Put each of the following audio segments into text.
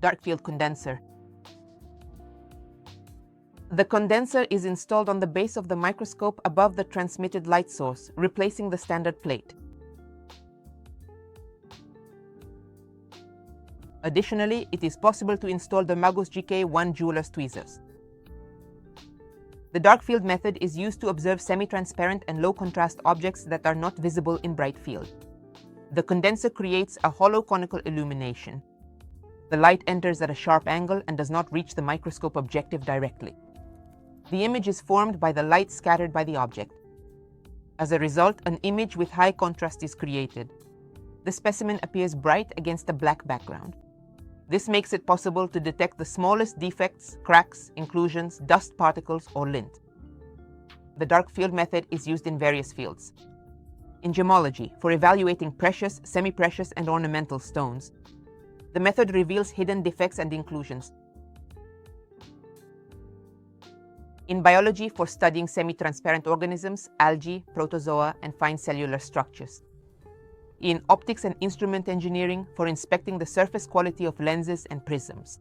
Darkfield Condenser. The condenser is installed on the base of the microscope above the transmitted light source, replacing the standard plate. Additionally, it is possible to install the MAGUS DFC1 jeweler's tweezers. The darkfield method is used to observe semi-transparent and low-contrast objects that are not visible in bright field. The condenser creates a hollow conical illumination. The light enters at a sharp angle and does not reach the microscope objective directly. The image is formed by the light scattered by the object. As a result, an image with high contrast is created. The specimen appears bright against a black background. This makes it possible to detect the smallest defects, cracks, inclusions, dust particles, or lint. The darkfield method is used in various fields. In gemology, for evaluating precious, semi-precious, and ornamental stones, the method reveals hidden defects and inclusions. In biology, for studying semi-transparent organisms, algae, protozoa, and fine cellular structures. In optics and instrument engineering, for inspecting the surface quality of lenses and prisms.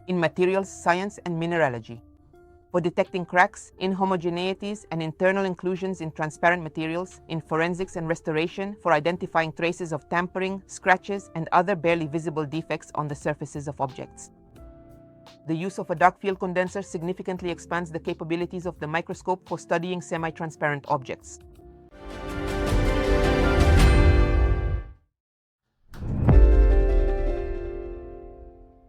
In materials science and mineralogy, for detecting cracks, inhomogeneities, and internal inclusions in transparent materials. In forensics and restoration, for identifying traces of tampering, scratches, and other barely visible defects on the surfaces of objects. The use of a darkfield condenser significantly expands the capabilities of the microscope for studying semi-transparent objects.